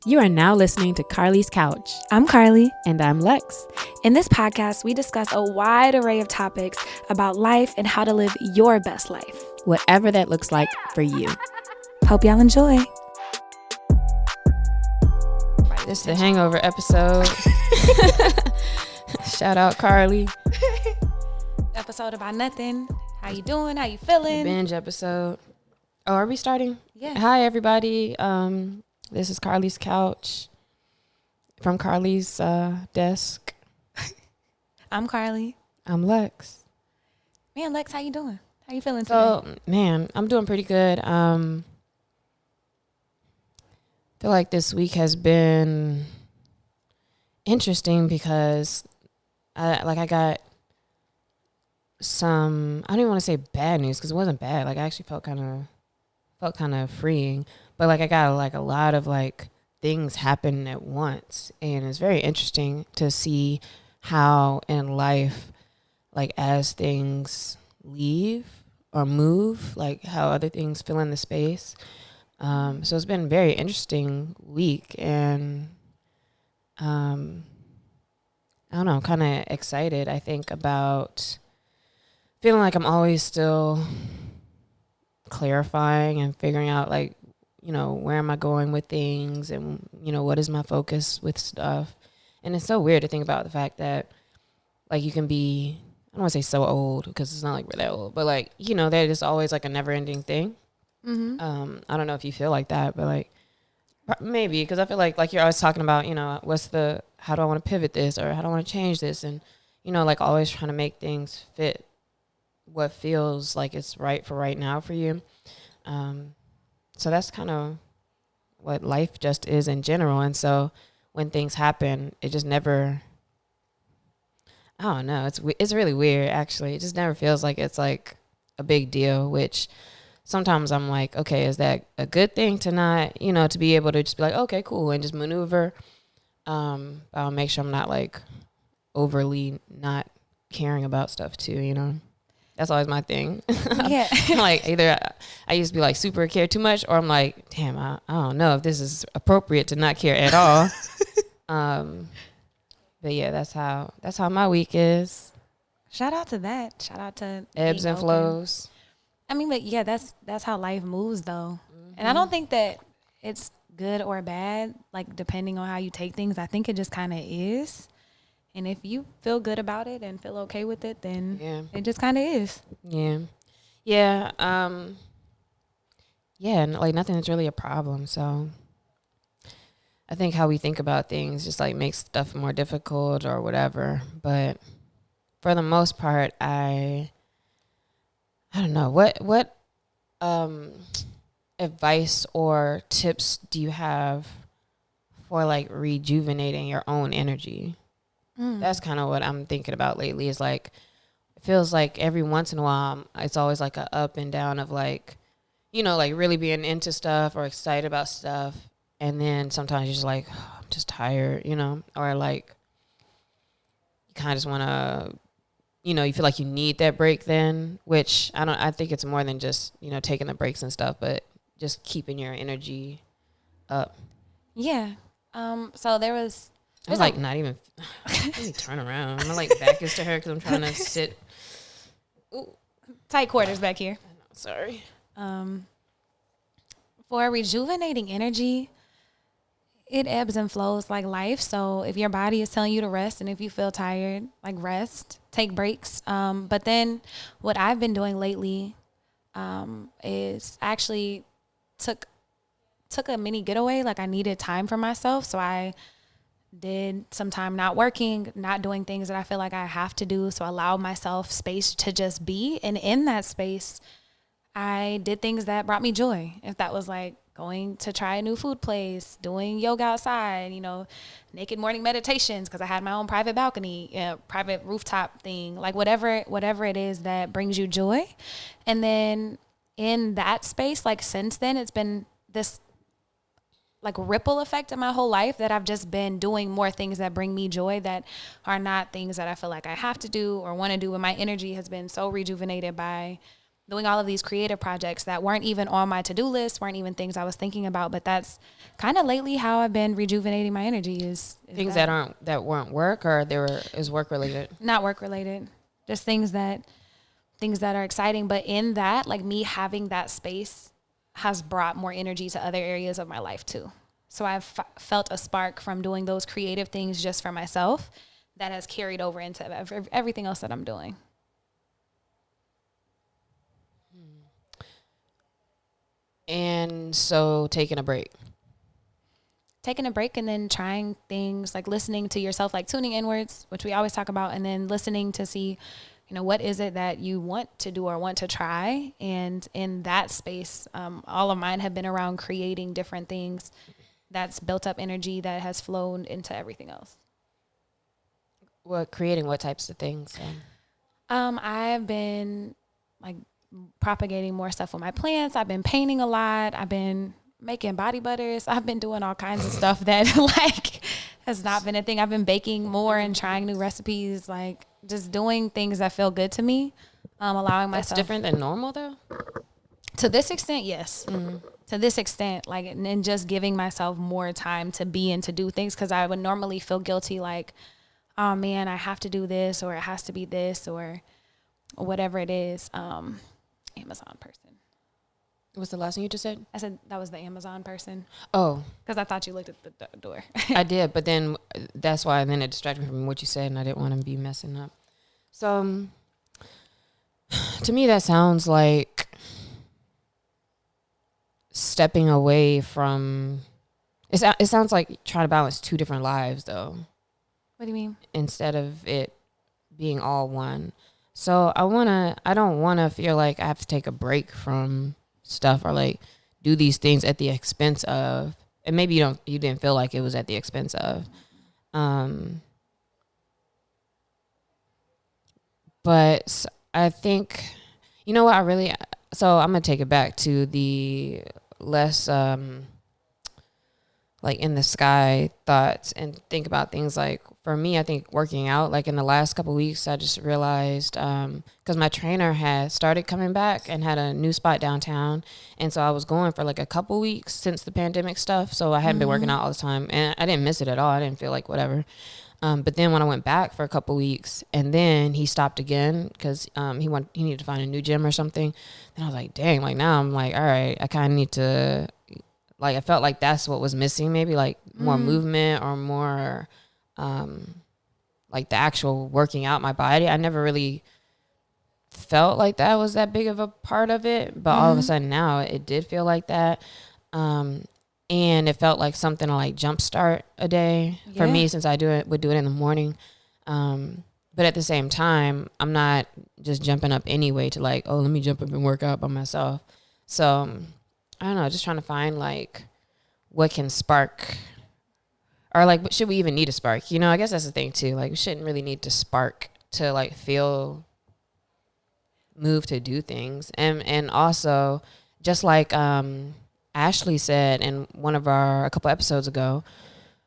You are now listening to Carlie's Couch. I'm Carlie. And I'm Lex. In this podcast, we discuss a wide array of topics about life and how to live your best life. Whatever that looks like for you. Hope y'all enjoy. This is the hangover episode. Shout out Carlie. Episode about nothing. How you doing? How you feeling? Binge episode. Oh, are we starting? Yeah. Hi, everybody. This is Carlie's Couch from Carlie's desk. I'm Carlie. I'm Lex. Man, Lex, how you doing? How you feeling today? So, man, I'm doing pretty good. Feel like this week has been interesting because I got some, I don't even want to say bad news because it wasn't bad. Like I actually felt kind of freeing, but like I got like a lot of like things happen at once, and it's very interesting to see how in life, like as things leave or move, like how other things fill in the space. So it's been a very interesting week, and I don't know, I'm kind of excited, I think, about feeling like I'm always still clarifying and figuring out, like, you know, where am I going with things, and, you know, what is my focus with stuff. And it's so weird to think about the fact that, like, you can be, I don't want to say so old because it's not like we're that old, but like, you know, that is always like a never ending thing. Mm-hmm. I don't know if you feel like that, but like maybe because I feel like you're always talking about, you know, how do I want to pivot this, or how do I want to change this, and, you know, like always trying to make things fit what feels like it's right for right now for you. So that's kind of what life just is in general. And so when things happen, it just never, I don't know, it's really weird actually. It just never feels like it's like a big deal, which sometimes I'm like, okay, is that a good thing to not, you know, to be able to just be like, okay, cool, and just maneuver. I'll make sure I'm not like overly not caring about stuff too, you know. That's always my thing. Yeah. Like either I used to be like super care too much, or I'm like, damn, I don't know if this is appropriate to not care at all. But yeah, that's how my week is. Shout out to that. Shout out to Ebbs and flows. I mean, but yeah, that's how life moves though. Mm-hmm. And I don't think that it's good or bad, like depending on how you take things. I think it just kind of is. And if you feel good about it and feel okay with it, then it just kind of is. Yeah. Yeah. And like nothing is really a problem. So I think how we think about things just like makes stuff more difficult or whatever. But for the most part, I don't know. What advice or tips do you have for like rejuvenating your own energy? That's kind of what I'm thinking about lately, is like, it feels like every once in a while, it's always like a up and down of like, you know, like really being into stuff or excited about stuff. And then sometimes you're just like, oh, I'm just tired, you know, or like you kind of just want to, you know, you feel like you need that break then, which I think it's more than just, you know, taking the breaks and stuff, but just keeping your energy up. Yeah. So I'm like not even, let me turn around. My like back is to her because I'm trying to sit. Ooh, tight quarters back here. Sorry. For rejuvenating energy, it ebbs and flows like life. So if your body is telling you to rest, and if you feel tired, like rest, take breaks. But then what I've been doing lately is actually took a mini getaway. Like I needed time for myself. So I did some time not working, not doing things that I feel like I have to do. So I allowed myself space to just be. And in that space, I did things that brought me joy. If that was like going to try a new food place, doing yoga outside, you know, naked morning meditations, because I had my own private balcony, private rooftop thing, like whatever it is that brings you joy. And then in that space, like since then, it's been this like ripple effect in my whole life that I've just been doing more things that bring me joy, that are not things that I feel like I have to do or want to do. And my energy has been so rejuvenated by doing all of these creative projects that weren't even on my to-do list, weren't even things I was thinking about. But that's kind of lately how I've been rejuvenating my energy is things that weren't work, or is work related? Not work related, just things that are exciting. But in that, like me having that space has brought more energy to other areas of my life too. So I've felt a spark from doing those creative things just for myself that has carried over into everything else that I'm doing. And so taking a break And then trying things like listening to yourself, like tuning inwards, which we always talk about, and then listening to see, what is it that you want to do or want to try. And in that space, all of mine have been around creating different things that's built up energy that has flown into everything else. Creating what types of things? I've been like propagating more stuff with my plants. I've been painting a lot. I've been making body butters. I've been doing all kinds of stuff that like has not been a thing. I've been baking more and trying new recipes, like just doing things that feel good to me. Allowing myself. That's different than normal though? To this extent, yes. Mm-hmm. To this extent, like, and just giving myself more time to be and to do things, because I would normally feel guilty, like, oh man, I have to do this, or it has to be this, or whatever it is. Amazon person. What's the last thing you just said? I said that was the Amazon person. Oh. Because I thought you looked at the door. I did, but then that's why then it distracted me from what you said, and I didn't want to be messing up. So to me, that sounds like stepping away from it sounds like trying to balance two different lives though. What do you mean? Instead of it being all one. So I don't want to feel like I have to take a break from stuff or like do these things at the expense of, and maybe you didn't feel like it was at the expense of, but I think, so I'm going to take it back to the less, like in the sky thoughts and think about things. Like for me, I think working out, like in the last couple of weeks, I just realized, cause my trainer had started coming back and had a new spot downtown. And so I was going for like a couple weeks since the pandemic stuff. So I hadn't been working out all the time and I didn't miss it at all. I didn't feel like whatever. But then when I went back for a couple weeks and then he stopped again cause, he needed to find a new gym or something. And I was like, dang, like now I'm like, all right, I kind of need to, like, I felt like that's what was missing, maybe like more movement or more, like the actual working out my body. I never really felt like that was that big of a part of it, but all of a sudden now it did feel like that. And it felt like something to like jumpstart a day for me, since I would do it in the morning. But at the same time, I'm not just jumping up anyway to like, oh, let me jump up and work out by myself. So I don't know, just trying to find like what can spark, or like, should we even need a spark? I guess that's the thing too. Like we shouldn't really need to spark to like feel moved to do things. And also just like Ashley said in a couple episodes ago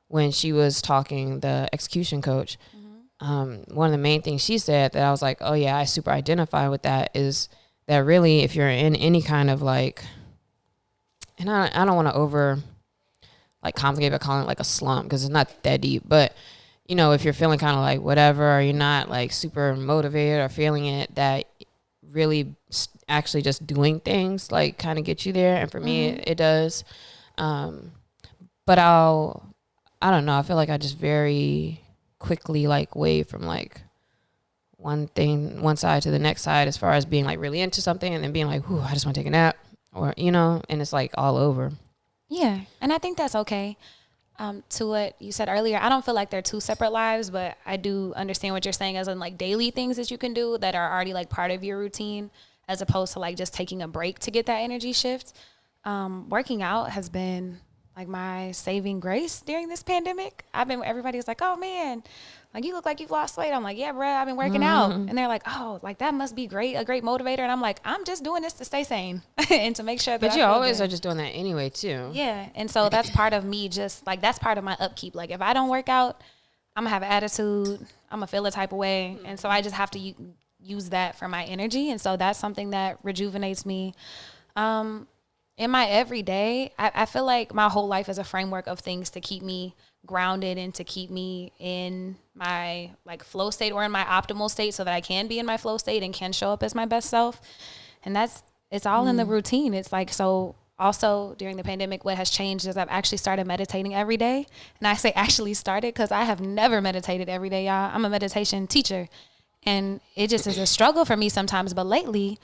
when she was talking, the execution coach, one of the main things she said that I was like, oh yeah, I super identify with that, is that really if you're in any kind of like, and I don't want to over like complicate by calling it like a slump because it's not that deep, but if you're feeling kind of like whatever, or you're not like super motivated or feeling it, that really actually just doing things like kind of get you there. And for me, it does. But I don't know. I feel like I just very quickly like wave from like one side to the next side as far as being like really into something and then being like, whew, I just want to take a nap. Or, and it's like all over. Yeah. And I think that's okay. To what you said earlier, I don't feel like they're two separate lives, but I do understand what you're saying as in like daily things that you can do that are already like part of your routine, as opposed to like just taking a break to get that energy shift. Working out has been like my saving grace during this pandemic. Everybody's like, oh man, like you look like you've lost weight. I'm like, yeah, bro, I've been working out. And they're like, oh, like that must be a great motivator. And I'm like, I'm just doing this to stay sane and to make sure that But you always are just doing that anyway too. Yeah. And so that's part of me, just like, that's part of my upkeep. Like if I don't work out, I'm gonna have an attitude. I'm gonna feel a type of way. And so I just have to use that for my energy. And so that's something that rejuvenates me. In my everyday, I feel like my whole life is a framework of things to keep me grounded and to keep me in my like flow state or in my optimal state so that I can be in my flow state and can show up as my best self. And it's all in the routine. It's like, so also during the pandemic, what has changed is I've actually started meditating every day. And I say actually started because I have never meditated every day, y'all. I'm a meditation teacher and it just is a struggle for me sometimes. But lately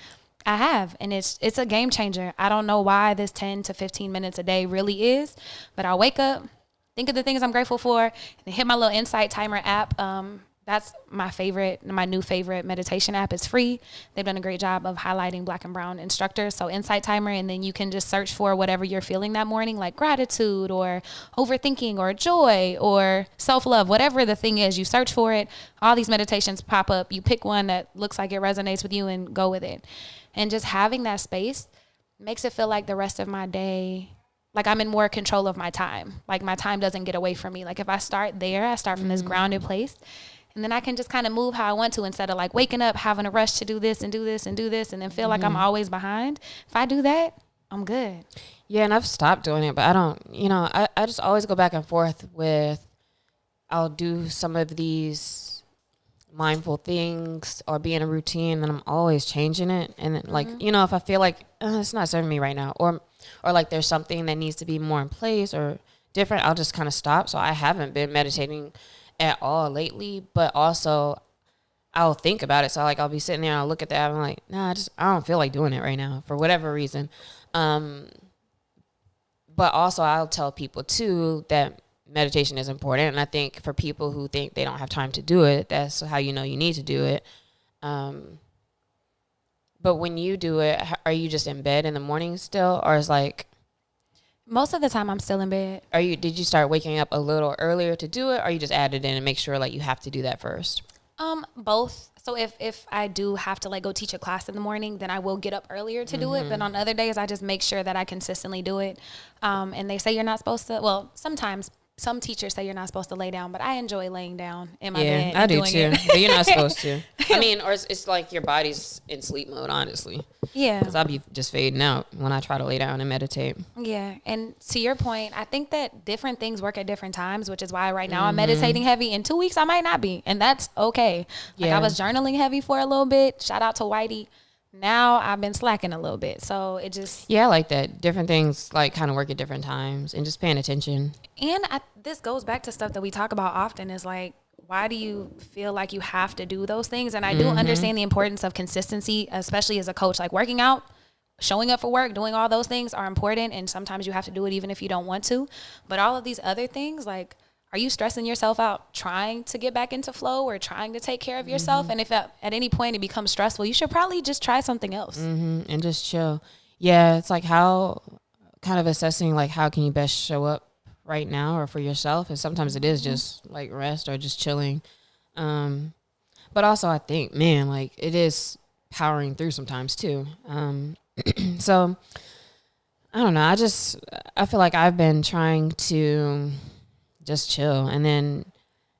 I have, and it's a game changer. I don't know why this 10 to 15 minutes a day really is, but I'll wake up, think of the things I'm grateful for, and hit my little Insight Timer app. That's my new favorite meditation app. It's free. They've done a great job of highlighting Black and brown instructors. So Insight Timer, and then you can just search for whatever you're feeling that morning, like gratitude or overthinking or joy or self-love, whatever the thing is, you search for it. All these meditations pop up. You pick one that looks like it resonates with you and go with it. And just having that space makes it feel like the rest of my day, like I'm in more control of my time. Like my time doesn't get away from me. Like if I start there, I start from this grounded place. And then I can just kind of move how I want to instead of like waking up, having a rush to do this and do this and do this and then feel like I'm always behind. If I do that, I'm good. Yeah, and I've stopped doing it, but I don't, I just always go back and forth with, I'll do some of these mindful things or be in a routine, and I'm always changing it. And then, like, if I feel like it's not serving me right now, or like there's something that needs to be more in place or different, I'll just kind of stop. So I haven't been meditating at all lately, but also I'll think about it. So like I'll be sitting there and I'll look at that and I'm like, nah, I don't feel like doing it right now for whatever reason. But also I'll tell people too that meditation is important. And I think for people who think they don't have time to do it, that's how you know you need to do it. But when you do it, are you just in bed in the morning still, or is like, most of the time I'm still in bed. Did you start waking up a little earlier to do it, or you just added in and make sure like you have to do that first? Both. So if I do have to like go teach a class in the morning, then I will get up earlier to do it. But on other days, I just make sure that I consistently do it. And they say you're not supposed to, well, sometimes some teachers say you're not supposed to lay down, but I enjoy laying down in my bed. Yeah, I do too. But you're not supposed to. I mean, or it's like your body's in sleep mode, honestly. Yeah. Because I'll be just fading out when I try to lay down and meditate. Yeah. And to your point, I think that different things work at different times, which is why right now I'm meditating heavy. In 2 weeks, I might not be. And that's okay. Like I was journaling heavy for a little bit. Shout out to Whitey. Now I've been slacking a little bit. So it just... Yeah, I like that. Different things like kind of work at different times and just paying attention. And this goes back to stuff that we talk about often is like, why do you feel like you have to do those things? And I do understand the importance of consistency, especially as a coach. Like working out, showing up for work, doing all those things are important. And sometimes you have to do it even if you don't want to. But all of these other things, like, are you stressing yourself out trying to get back into flow or trying to take care of yourself? And if at any point it becomes stressful, you should probably just try something else. And just chill. Yeah, it's like how kind of assessing like how can you best show up right now or for yourself. And sometimes it is just like rest or just chilling. But also I think, man, like it is powering through sometimes too. So I don't know. I feel like I've been trying to just chill. And then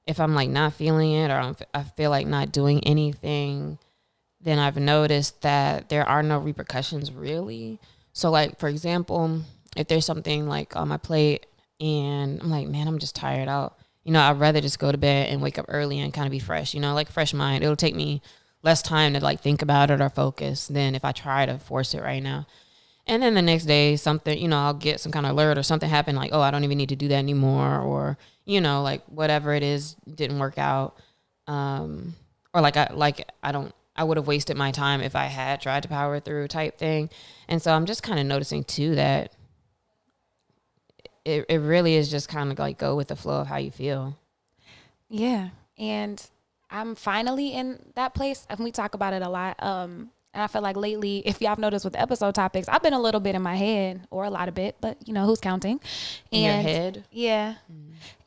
if I'm like not feeling it or I feel like not doing anything, then I've noticed that there are no repercussions really. So like, for example, if there's something like on my plate and I'm like, man, I'm just tired out, I'd rather just go to bed and wake up early and kind of be fresh, like fresh mind. It'll take me less time to like think about it or focus than if I try to force it right now. And then the next day, something, I'll get some kind of alert or something happen like, oh, I don't even need to do that anymore. Or, like whatever it is didn't work out. Or I would have wasted my time if I had tried to power through type thing. And so I'm just kind of noticing too that it really is just kind of like go with the flow of how you feel. Yeah. And I'm finally in that place. And we talk about it a lot. And I feel like lately, if y'all have noticed with the episode topics, I've been a little bit in my head or a lot of bit, but who's counting? In your head? Yeah.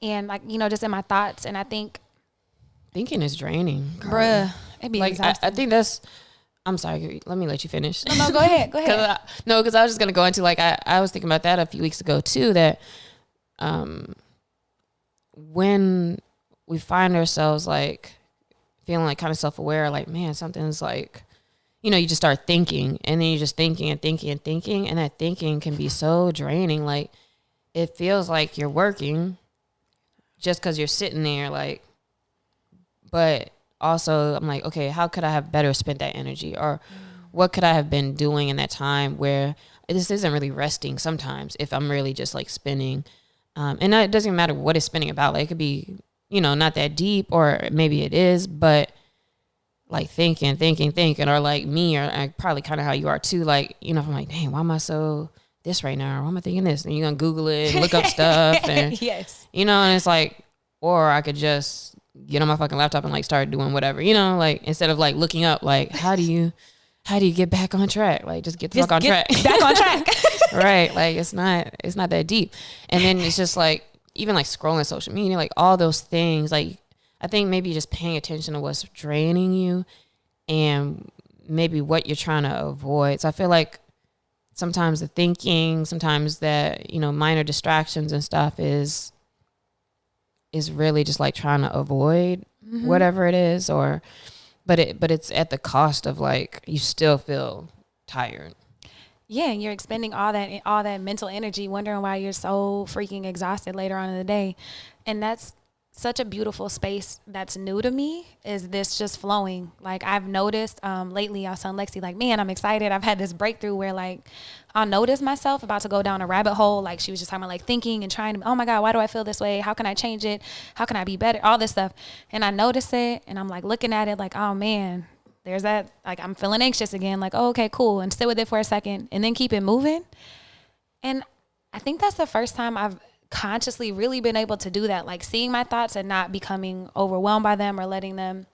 And like, just in my thoughts. And I think thinking is draining. Bruh. It'd be like, I think I'm sorry. Let me let you finish. No, go ahead. Go ahead. Because I was just going to go into like, I was thinking about that a few weeks ago too, that when we find ourselves like feeling like kind of self-aware, like, man, something's like, you know, you just start thinking, and then you're just thinking and thinking and thinking, and that thinking can be so draining. Like, it feels like you're working just because you're sitting there, like, but also I'm like, okay, how could I have better spent that energy, or what could I have been doing in that time where this isn't really resting sometimes if I'm really just like spinning. And it doesn't even matter what it's spinning about. Like, it could be, you know, not that deep, or maybe it is, but like thinking, or like me, or probably kind of how you are too. Like, you know, if I'm like, dang, why am I so this right now? Or why am I thinking this? And you're going to Google it and look up stuff. And, Yes. you know, and it's like, or I could just get on my fucking laptop and like start doing whatever, you know, like instead of like looking up, like, how do you get back on track? Like, just get the fuck on track. Back on track. Right. Like, it's not that deep. And then it's just like, even like scrolling social media, like all those things, like, I think maybe just paying attention to what's draining you and maybe what you're trying to avoid. So I feel like sometimes the thinking, sometimes that, you know, minor distractions and stuff is really just like trying to avoid whatever it is, or but it's at the cost of like you still feel tired. Yeah, and you're expending all that mental energy wondering why you're so freaking exhausted later on in the day. And that's such a beautiful space that's new to me, is this just flowing. Like, I've noticed lately, I was telling Lexi, like, man, I'm excited. I've had this breakthrough where like I'll notice myself about to go down a rabbit hole. Like, she was just talking about like thinking and trying to, oh my God, why do I feel this way? How can I change it? How can I be better? All this stuff. And I notice it, and I'm like looking at it like, oh man, there's that, like, I'm feeling anxious again. Like, oh, okay, cool. And sit with it for a second and then keep it moving. And I think that's the first time I've consciously really been able to do that, like seeing my thoughts and not becoming overwhelmed by them or letting them,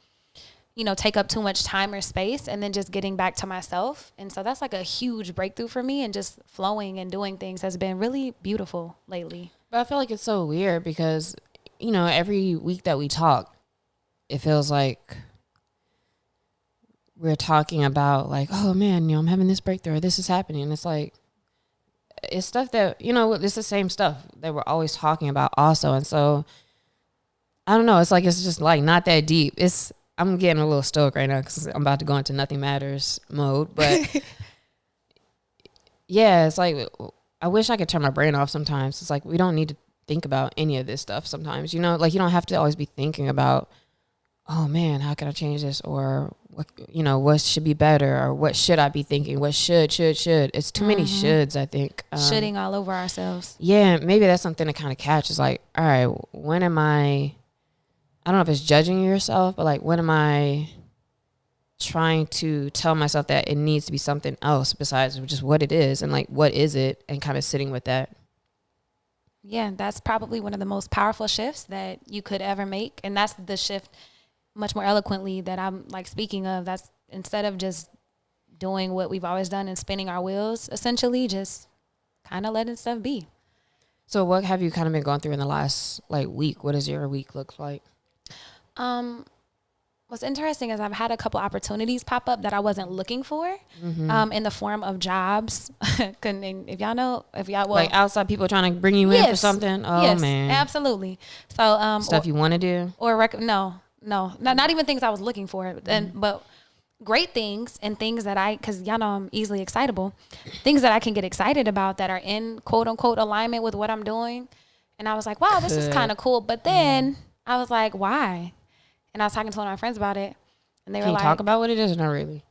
you know, take up too much time or space, and then just getting back to myself. And so that's like a huge breakthrough for me, and just flowing and doing things has been really beautiful lately. But I feel like it's so weird because, you know, every week that we talk, it feels like we're talking about like, oh man, you know, I'm having this breakthrough, or this is happening. And it's like, it's stuff that, you know, it's the same stuff that we're always talking about also. And so I don't know, it's like, it's just like not that deep. I'm getting a little stoic right now because I'm about to go into nothing matters mode. But yeah, it's like, I wish I could turn my brain off sometimes. It's like, we don't need to think about any of this stuff sometimes, you know, like you don't have to always be thinking about, oh man, how can I change this? Or what, you know, what should be better, or what should I be thinking? What should. It's too many shoulds, I think. Shitting all over ourselves. Yeah, maybe that's something to kind of catch. Is like, all right, when am I don't know if it's judging yourself, but like, when am I trying to tell myself that it needs to be something else besides just what it is, and like, what is it, and kind of sitting with that. Yeah, that's probably one of the most powerful shifts that you could ever make. And that's the shift, much more eloquently, that I'm like speaking of. That's, instead of just doing what we've always done and spinning our wheels, essentially just kind of letting stuff be. So what have you kind of been going through in the last like week? What does your week look like? What's interesting is I've had a couple opportunities pop up that I wasn't looking for, in the form of jobs. If y'all, like outside people trying to bring you in for something. Oh yes, man, absolutely. So stuff you want to do, or no, not even things I was looking for, but great things and things that because y'all know I'm easily excitable, things that I can get excited about that are in quote unquote alignment with what I'm doing. And I was like, wow, this is kind of cool. But then I was like, why? And I was talking to one of my friends about it, and they were like, "Can you talk about what it is or not really?"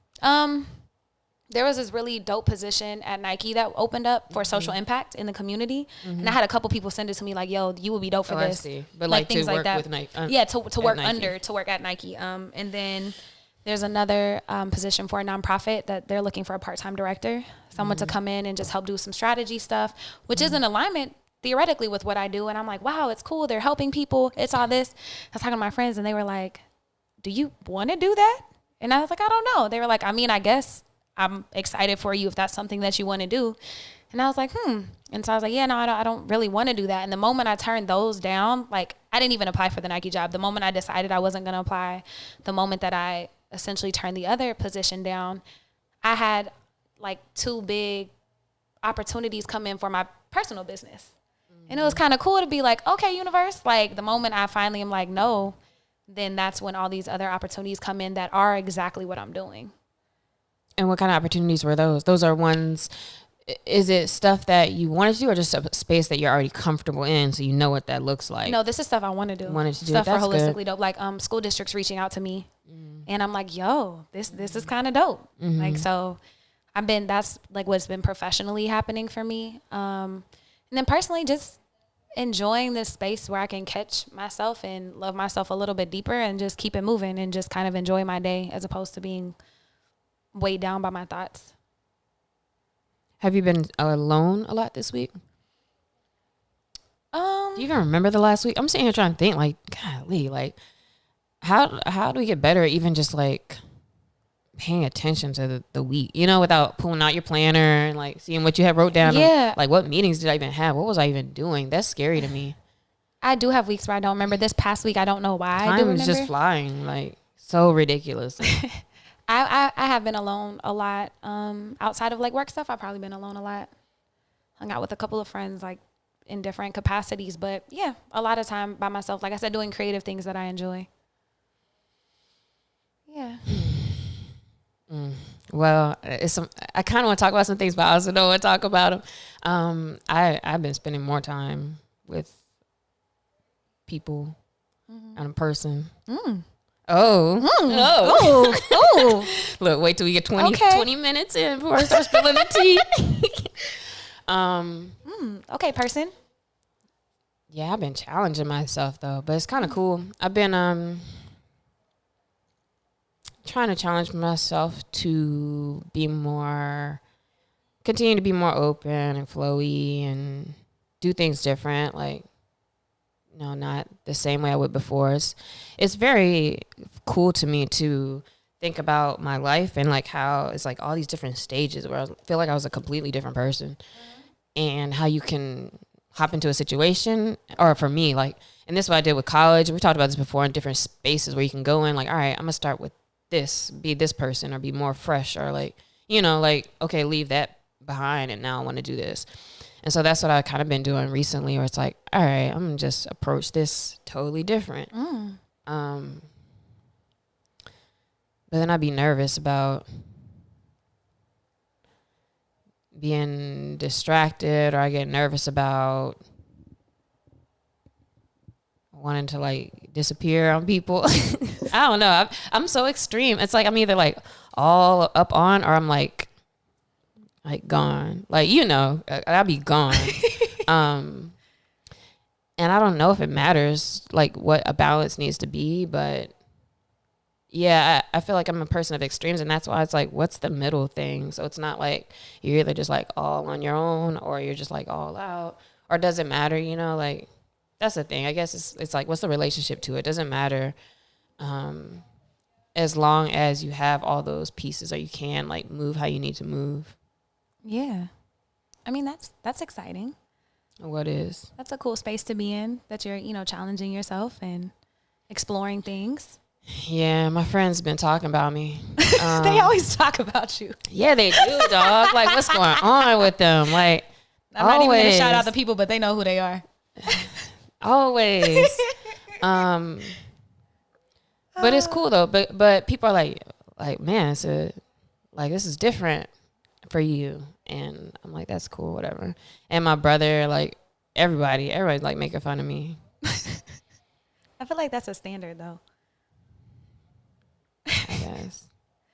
There was this really dope position at Nike that opened up for social impact in the community, and I had a couple people send it to me like, "Yo, you would be dope for this." I see. But like things to work like that with Nike. Yeah, to work Nike. To work at Nike. And then there's another position for a nonprofit that they're looking for a part-time director, someone to come in and just help do some strategy stuff, which is in alignment theoretically with what I do. And I'm like, wow, it's cool. They're helping people. It's all this. I was talking to my friends, and they were like, do you want to do that? And I was like, I don't know. They were like, I mean, I guess I'm excited for you if that's something that you want to do. And I was like, And so I was like, yeah, no, I don't really want to do that. And the moment I turned those down, like, I didn't even apply for the Nike job. The moment I decided I wasn't going to apply, the moment that I essentially turned the other position down, I had like 2 big opportunities come in for my personal business. And it was kind of cool to be like, okay, universe, like the moment I finally am like, no, then that's when all these other opportunities come in that are exactly what I'm doing. And what kind of opportunities were those? Those are ones, is it stuff that you wanted to do or just a space that you're already comfortable in so you know what that looks like? No, this is stuff I want to do. Wanted to do stuff it. That's for holistically good. dope. Like school districts reaching out to me. And I'm like, yo, this is kind of dope. Like, so that's like what's been professionally happening for me. And then personally, just enjoying this space where I can catch myself and love myself a little bit deeper and just keep it moving and just kind of enjoy my day as opposed to being weighed down by my thoughts. Have you been alone a lot this week? Do you even remember the last week? I'm sitting here trying to think, like, golly, like, how do we get better at even just like paying attention to the week, you know, without pulling out your planner and like seeing what you have wrote down? Yeah. Like, what meetings did I even have? What was I even doing? That's scary to me. I do have weeks where I don't remember. This past week, I don't know why I do Time remember. is just flying, like, so ridiculous. I have been alone a lot. Outside of like work stuff, I've probably been alone a lot. Hung out with a couple of friends, like in different capacities, but yeah, a lot of time by myself. Like I said, doing creative things that I enjoy. Yeah. Well, I kind of want to talk about some things, but I also don't want to talk about them. I've been spending more time with people and a person. Oh. Look, wait till we get 20 minutes in before I start spilling the tea. Okay, person. Yeah, I've been challenging myself though, but it's kind of cool. I've been trying to challenge myself to continue to be more open and flowy and do things different. Like, no, not the same way I would before. It's very cool to me to think about my life and like how it's like all these different stages where I feel like I was a completely different person, and how you can hop into a situation, or for me, like, and this is what I did with college. We talked about this before, in different spaces where you can go in, like, all right, I'm gonna start with this, be this person, or be more fresh, or like, you know, like, okay, leave that behind and now I want to do this. And so that's what I kind of been doing recently, where it's like, all right, I'm gonna just approach this totally different. But then I'd be nervous about being distracted, or I get nervous about wanting to like disappear on people. I don't know. I'm so extreme. It's like I'm either like all up on, or I'm like gone. Like, you know, I'll be gone. And I don't know if it matters like what a balance needs to be, but yeah, I feel like I'm a person of extremes, and that's why it's like, what's the middle thing? So it's not like you're either just like all on your own, or you're just like all out, or does it matter? You know, like, that's the thing. I guess it's like, what's the relationship to it? Doesn't matter, as long as you have all those pieces, or you can like move how you need to move. Yeah, I mean that's exciting. What is? That's a cool space to be in. That you're challenging yourself and exploring things. Yeah, my friends been talking about me. They always talk about you. Yeah, they do, dog. Like, what's going on with them? Like, I'm not even gonna shout out the people, but they know who they are. Always. But it's cool though. But people are like, man, so like, this is different for you, and I'm like, that's cool, whatever. And my brother, like, everybody's like making fun of me. I feel like that's a standard though.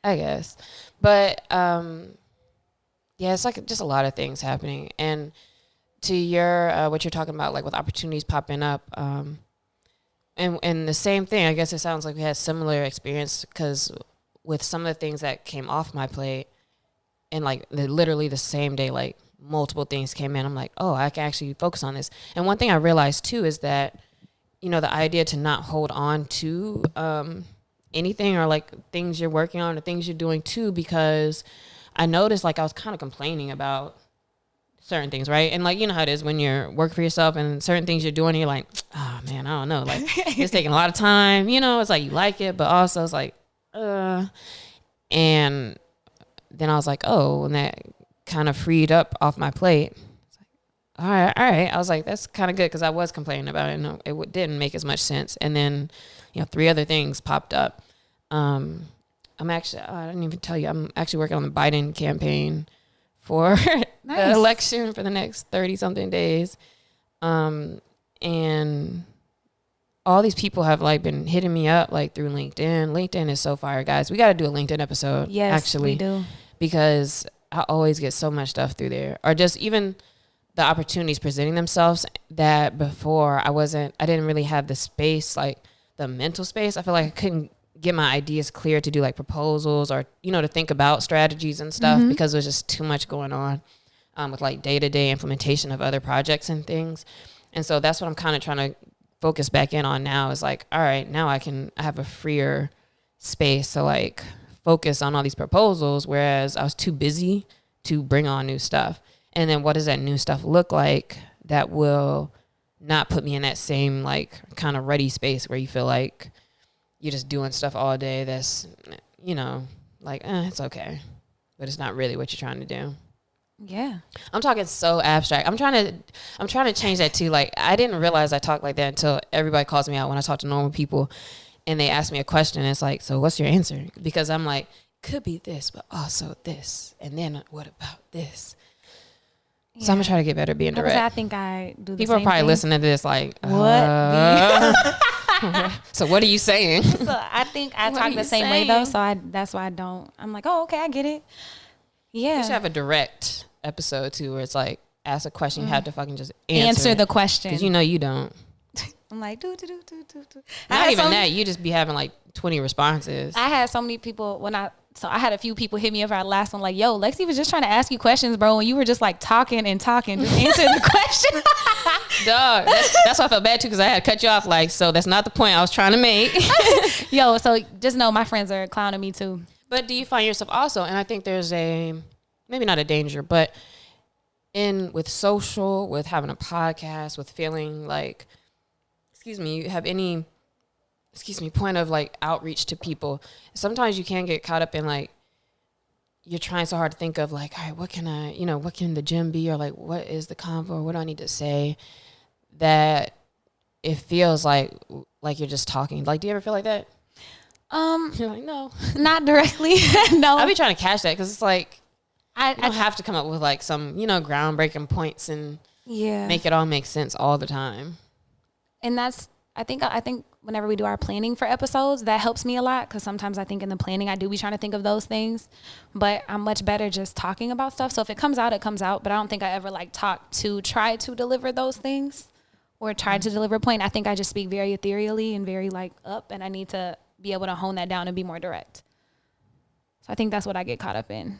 I guess. But yeah, it's like just a lot of things happening. And to your what you're talking about, like with opportunities popping up, and the same thing, I guess it sounds like we had similar experience, because with some of the things that came off my plate, and like literally the same day, like multiple things came in, I'm like, oh, I can actually focus on this. And one thing I realized too is that, you know, the idea to not hold on to anything, or like things you're working on or things you're doing too, because I noticed like I was kind of complaining about certain things, right? And like, you know how it is when you're working for yourself and certain things you're doing, you're like, oh man, I don't know, like it's taking a lot of time, you know, it's like you like it, but also it's like and then I was like, oh, and that kind of freed up off my plate. It's like, all right. I was like, that's kind of good because I was complaining about it and didn't make as much sense. And then, 3 other things popped up. I'm actually, I didn't even tell you, I'm actually working on the Biden campaign for the election for the next 30-something days. And all these people have like been hitting me up like through LinkedIn. LinkedIn is so fire, guys. We got to do a LinkedIn episode. Yes, actually, we do. Because I always get so much stuff through there, or just even the opportunities presenting themselves that before I didn't really have the space, like the mental space. I feel like I couldn't get my ideas clear to do like proposals or, to think about strategies and stuff because there's just too much going on with like day-to-day implementation of other projects and things. And so that's what I'm kind of trying to focus back in on now is like, all right, now I have a freer space to like focus on all these proposals, whereas I was too busy to bring on new stuff. And then what does that new stuff look like that will not put me in that same like kind of ready space where you feel like you're just doing stuff all day that's, like, it's okay. But it's not really what you're trying to do. Yeah. I'm talking so abstract. I'm trying to change that too. Like, I didn't realize I talk like that until everybody calls me out when I talk to normal people and they ask me a question. And it's like, so what's your answer? Because I'm like, could be this, but also this. And then what about this? Yeah. So I'm going to try to get better at being direct. I think I do the people same are probably thing. listening to this like, what? So what are you saying? So I think I talk the same way though. So that's why I'm like, oh, okay, I get it. Yeah. We should have a direct episode too where it's like, ask a question, you have to fucking just answer the question. Because you don't. I'm like, do. Not even that. You just be having like 20 responses. I had so many people so I had a few people hit me up for our last one like, yo, Lexi was just trying to ask you questions, bro, and you were just like talking, just answer the question. Dog, that's why I felt bad too because I had to cut you off like, so that's not the point I was trying to make. Yo, so just know my friends are clowning me too. But do you find yourself also, and I think there's maybe not a danger, but with social, with having a podcast, with feeling like, you have any point of like outreach to people. Sometimes you can get caught up in like, you're trying so hard to think of like, all right, what can the gym be? Or like, what is the convo? What do I need to say? That it feels like you're just talking. Like, do you ever feel like that? You're like, no. Not directly. No. I'll be trying to catch that because it's like, I don't have to come up with like some, groundbreaking points and make it all make sense all the time. And that's, I think whenever we do our planning for episodes, that helps me a lot because sometimes I think in the planning I do be trying to think of those things, but I'm much better just talking about stuff. So if it comes out, it comes out. But I don't think I ever like talk to try to deliver those things or try to deliver a point. I think I just speak very ethereally and very like up, and I need to be able to hone that down and be more direct. So I think that's what I get caught up in.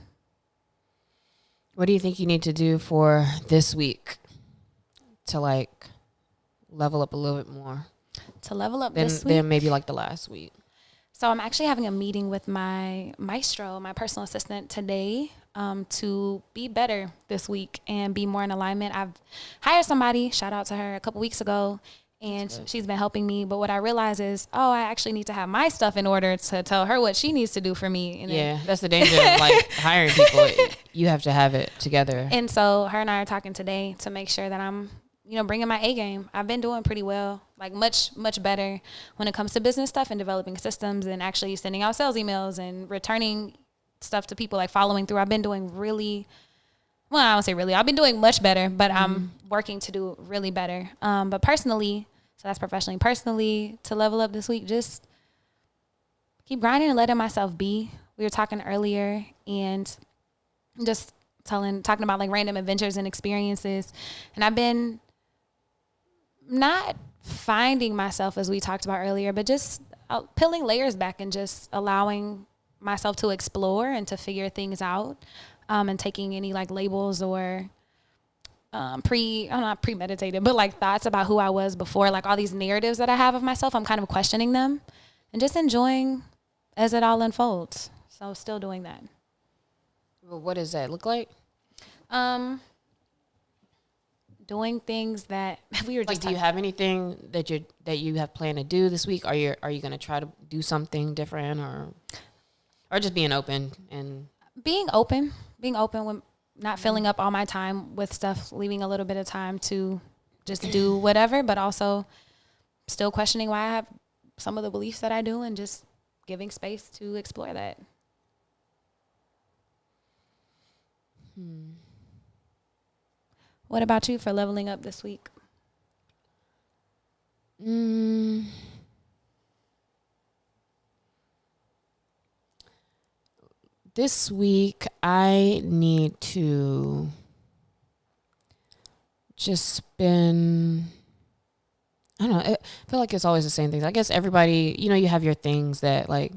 What do you think you need to do for this week to like level up a little bit more? To level up this week? Than maybe like the last week. So I'm actually having a meeting with my maestro, my personal assistant today, to be better this week and be more in alignment. I've hired somebody, shout out to her, a couple weeks ago, and she's been helping me. But what I realize is, I actually need to have my stuff in order to tell her what she needs to do for me. And that's the danger of like hiring people. You have to have it together. And so her and I are talking today to make sure that I'm, bringing my A game. I've been doing pretty well, like much, much better when it comes to business stuff and developing systems and actually sending out sales emails and returning stuff to people, like following through. I've been doing I won't say really. I've been doing much better, but I'm working to do really better. But personally, so that's professionally. Personally, to level up this week, just keep grinding and letting myself be. We were talking earlier and just talking about like random adventures and experiences. And I've been not finding myself, as we talked about earlier, but just peeling layers back and just allowing myself to explore and to figure things out, and taking any like labels or I'm not premeditated, but like thoughts about who I was before, like all these narratives that I have of myself, I'm kind of questioning them and just enjoying as it all unfolds. So still doing that. Well, what does that look like? Doing things that we were just like. Do you have anything that you have planned to do this week? Are you going to try to do something different or just being open and being open not filling up all my time with stuff, leaving a little bit of time to just do whatever, but also still questioning why I have some of the beliefs that I do and just giving space to explore that. What about you for leveling up this week? This week, I need to just spend, I don't know, I feel like it's always the same things. I guess everybody, you have your things that, like,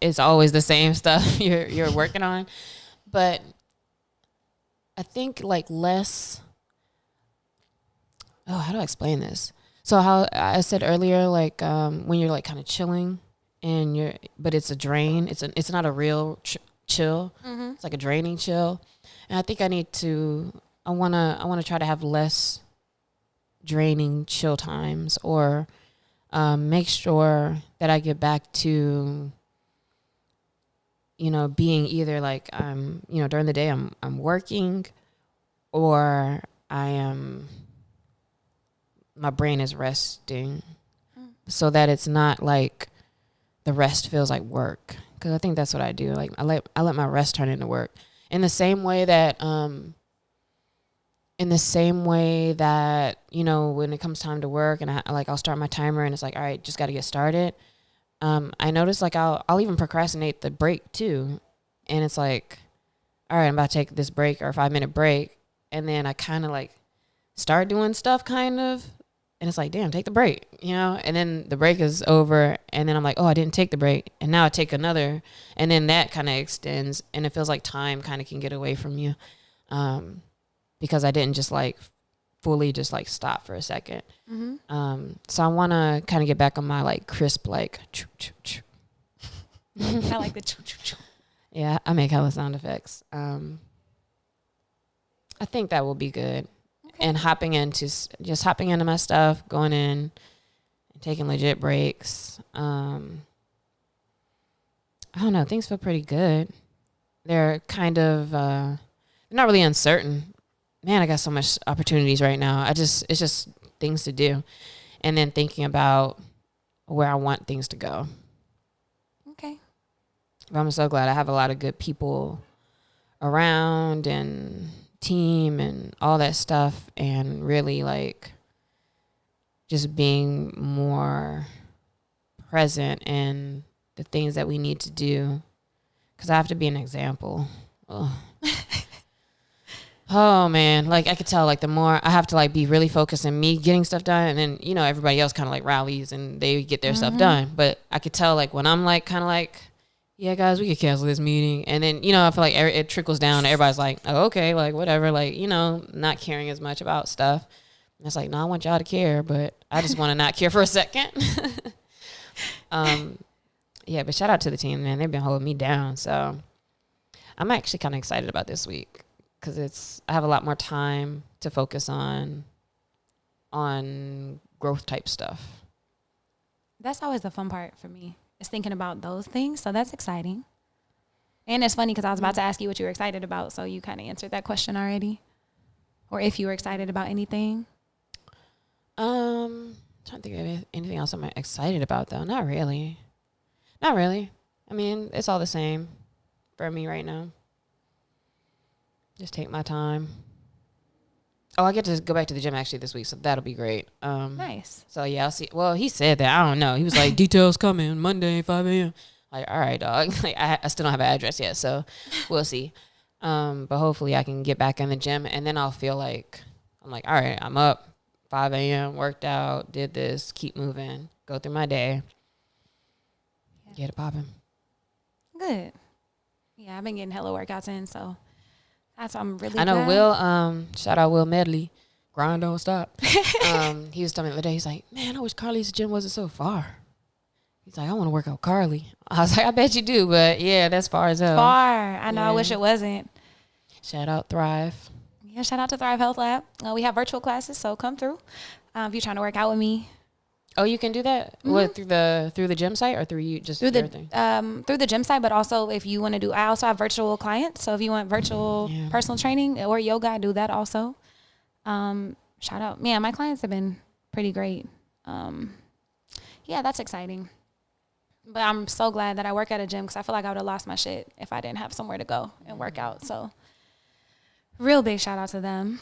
it's always the same stuff you're working on. But I think, like, less, how do I explain this? So how I said earlier, like, when you're, like, kind of chilling, but it's a drain. It's not a real chill. Mm-hmm. It's like a draining chill. And I think I want to try to have less draining chill times, or make sure that I get back to, being either like during the day I'm working, or my brain is resting, so that it's not like the rest feels like work. Because I think that's what I do. Like I let my rest turn into work. In the same way that when it comes time to work and I'll start my timer and it's like, all right, just got to get started. I notice like I'll even procrastinate the break too. And it's like, all right, I'm about to take this break or a 5-minute break. And then I kind of like start doing stuff kind of. And it's like, damn, take the break, and then the break is over. And then I'm like, oh, I didn't take the break. And now I take another. And then that kind of extends. And it feels like time kind of can get away from you. Because I didn't just like fully just like stop for a second. Mm-hmm. So I want to kind of get back on my like crisp, like, choo, choo, choo. I like the choo, choo, choo. Yeah, I make hella sound effects. I think that will be good. And hopping into my stuff, going in, and taking legit breaks. I don't know. Things feel pretty good. They're kind of they're not really uncertain. Man, I got so much opportunities right now. It's just things to do, and then thinking about where I want things to go. Okay. But I'm so glad I have a lot of good people around and team and all that stuff, and really like just being more present in the things that we need to do, because I have to be an example. Oh man, like I could tell like the more I have to like be really focused on me getting stuff done, and then everybody else kind of like rallies and they get their stuff done. But I could tell like when I'm like kind of like, yeah, guys, we could cancel this meeting. And then, I feel like it trickles down. Everybody's like, oh, okay, like, whatever. Like, not caring as much about stuff. And it's like, no, I want y'all to care, but I just want to not care for a second. Yeah, but shout out to the team, man. They've been holding me down. So I'm actually kind of excited about this week because I have a lot more time to focus on growth type stuff. That's always the fun part for me. Is thinking about those things. So that's exciting. And it's funny because I was about to ask you what you were excited about. So you kind of answered that question already. Or if you were excited about anything. Trying to think of anything else I'm excited about though. Not really. I mean, it's all the same for me right now. Just take my time. Oh, I get to go back to the gym actually this week, so that'll be great. Nice. So yeah, I'll see. Well, he said that. I don't know. He was like, details coming Monday, 5 a.m. Like, all right, dog. Like, I still don't have an address yet, so we'll see. But hopefully I can get back in the gym, and then I'll feel like I'm like, all right, I'm up, 5 a.m., worked out, did this, keep moving, go through my day, get it popping. Good. Yeah, I've been getting hella workouts in, so that's I'm really. I know glad. Will. Shout out Will Medley. Grind don't stop. He was telling me the other day. He's like, man, I wish Carlie's gym wasn't so far. He's like, I want to work out Carlie. I was like, I bet you do, but yeah, that's far as hell. Far. I know. Yeah. I wish it wasn't. Shout out Thrive. Yeah, shout out to Thrive Health Lab. We have virtual classes, so come through if you're trying to work out with me. Oh, you can do that? What, through the gym site or through you just Through everything? through the gym site, but also if you want to do, I also have virtual clients. So if you want virtual personal training or yoga, I do that also. Shout out. Yeah, my clients have been pretty great. Yeah, that's exciting. But I'm so glad that I work at a gym because I feel like I would have lost my shit if I didn't have somewhere to go and work out. So real big shout out to them.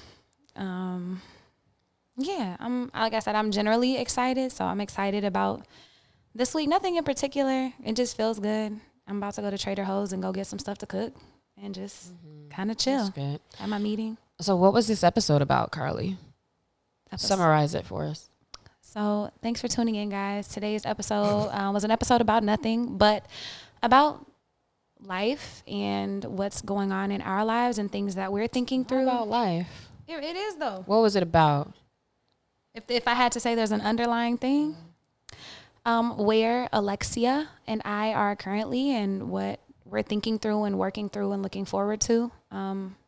Yeah, like I said, I'm generally excited. So I'm excited about this week. Nothing in particular. It just feels good. I'm about to go to Trader Joe's and go get some stuff to cook and just kind of chill. That's good. At my meeting. So what was this episode about, Carlie? Summarize it for us. So thanks for tuning in, guys. Today's episode was an episode about nothing, but about life and what's going on in our lives and things that we're thinking through. About life. It is, though. What was it about? If I had to say there's an underlying thing, where Alexia and I are currently and what we're thinking through and working through and looking forward to.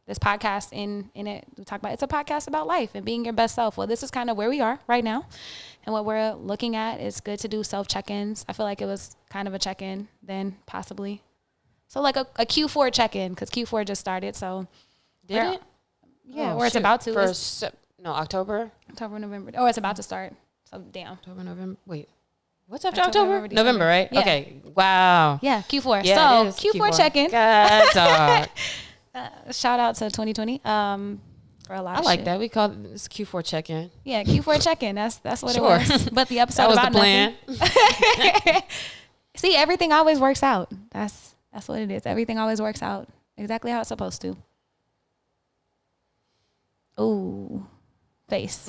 This podcast in it, we talk about, it's a podcast about life and being your best self. Well, this is kind of where we are right now. And what we're looking at, it's good to do self check-ins. I feel like it was kind of a check-in then possibly. So like a Q4 check-in because Q4 just started. So Did it? Yeah, or it's about to. October? October, November. Oh, it's about to start. So damn. October, November. Wait. What's after October? November, right? Yeah. Okay. Wow. Yeah, Q4. Yeah, so Q4 check-in. God, dog. Shout out to 2020 for a lot of I like shit. that. We call this Q4 check-in. Yeah, Q4 check-in. That's what Sure. it was. But the episode That was about the plan. nothing. See, everything always works out. That's what it is. Everything always works out exactly how it's supposed to. Ooh, face.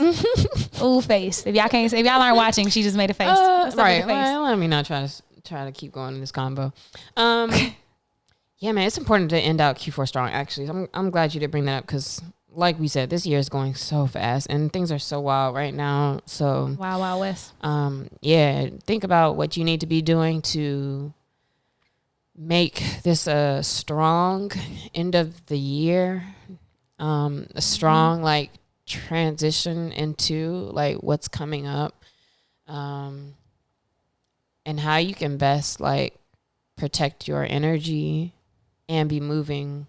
Ooh, face. If y'all aren't watching, she just made a face. Right. Well, let me not try to keep going in this combo. Yeah, man, it's important to end out Q4 strong. Actually, I'm glad you did bring that up because, like we said, this year is going so fast and things are so wild right now. So Wild West. Yeah, think about what you need to be doing to make this a strong end of the year. A strong like transition into like what's coming up, and how you can best like protect your energy and be moving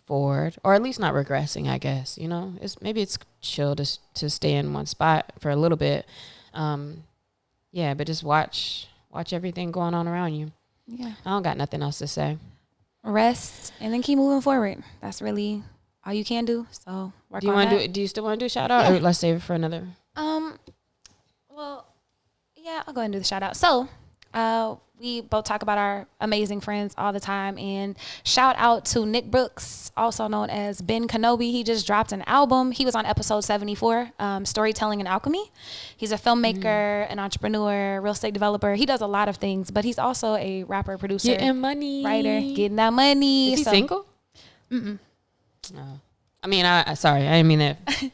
forward, or at least not regressing. I guess it's chill to stay in one spot for a little bit. Yeah, but just watch everything going on around you. Yeah, I don't got nothing else to say. Rest and then keep moving forward. That's really all you can do. So work on that. Do you still want to do a shout out, or let's save it for another? Well, yeah, I'll go ahead and do the shout out. So, we both talk about our amazing friends all the time, and shout out to Nick Brooks, also known as Ben Kenobi. He just dropped an album. He was on episode 74, Storytelling and Alchemy. He's a filmmaker, an entrepreneur, real estate developer. He does a lot of things, but he's also a rapper, producer, Getting money, writer, getting that money. Is he single? I mean, I sorry, I didn't mean that.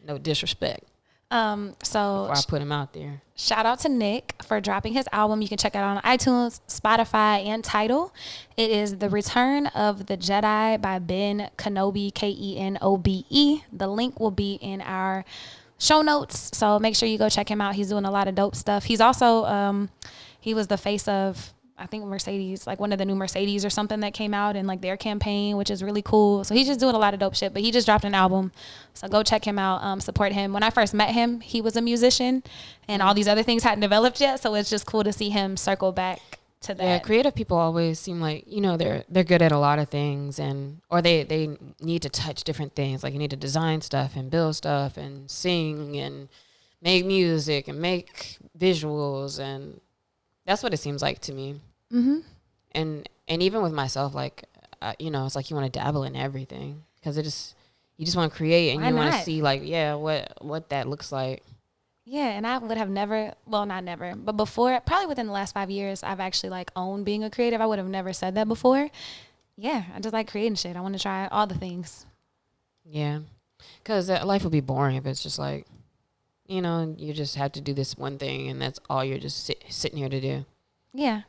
No disrespect. So before I put him out there. Shout out to Nick for dropping his album. You can check it out on iTunes, Spotify, and Tidal. It is The Return of the Jedi by Ben Kenobi, Kenobe. The link will be in our show notes, so make sure you go check him out. He's doing a lot of dope stuff. He's also he was the face of, I think, Mercedes, like one of the new Mercedes or something that came out in like their campaign, which is really cool. So he's just doing a lot of dope shit, but he just dropped an album. So go check him out, support him. When I first met him, he was a musician and all these other things hadn't developed yet. So it's just cool to see him circle back to that. Yeah, creative people always seem like, they're good at a lot of things, or they need to touch different things. Like you need to design stuff and build stuff and sing and make music and make visuals, and that's what it seems like to me. Mm-hmm. And even with myself, like, it's like you want to dabble in everything because you just want to create and you want to see like, what that looks like. Yeah. And I would have never, well, not never, but before, probably within the last 5 years, I've actually like owned being a creative. I would have never said that before. Yeah. I just like creating shit. I want to try all the things. Yeah. Because life would be boring if it's just like, you just have to do this one thing and that's all you're just sitting here to do. Yeah.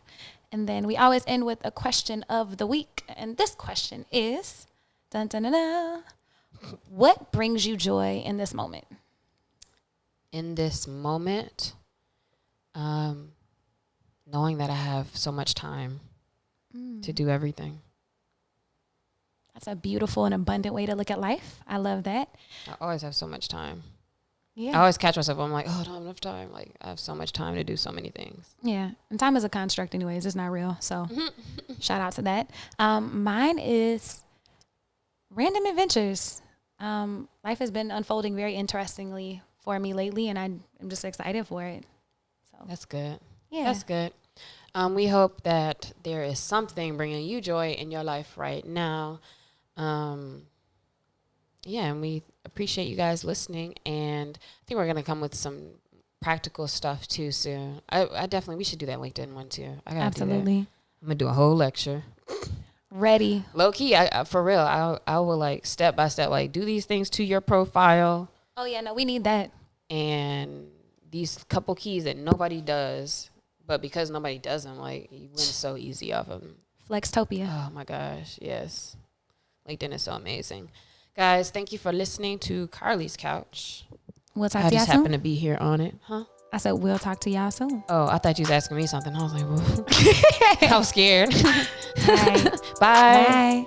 And then we always end with a question of the week. And this question is, dun, dun, dun, dun, what brings you joy in this moment? In this moment, Knowing that I have so much time to do everything. That's a beautiful and abundant way to look at life. I love that. I always have so much time. Yeah. I always catch myself. I'm like, oh, I don't have enough time. Like, I have so much time to do so many things. Yeah. And time is a construct anyways. It's not real. So shout out to that. Mine is random adventures. Life has been unfolding very interestingly for me lately, and I'm just excited for it. So that's good. Yeah. That's good. We hope that there is something bringing you joy in your life right now. And we appreciate you guys listening. And I think we're going to come with some practical stuff too soon. We should do that LinkedIn one too. I gotta Absolutely. do that. I'm going to do a whole lecture. Ready. Low key, I for real, I will like step by step, like do these things to your profile. Oh yeah, no, we need that. And these couple keys that nobody does, but because nobody does them, like you win so easy off of them. Flextopia. Oh my gosh, yes. LinkedIn is so amazing. Guys, thank you for listening to Carlie's Couch. We'll talk I to y'all just soon. happened to be here on it. Huh? I said we'll talk to y'all soon. Oh, I thought you was asking me something. I was like, well, I was scared. All right. Bye. Bye.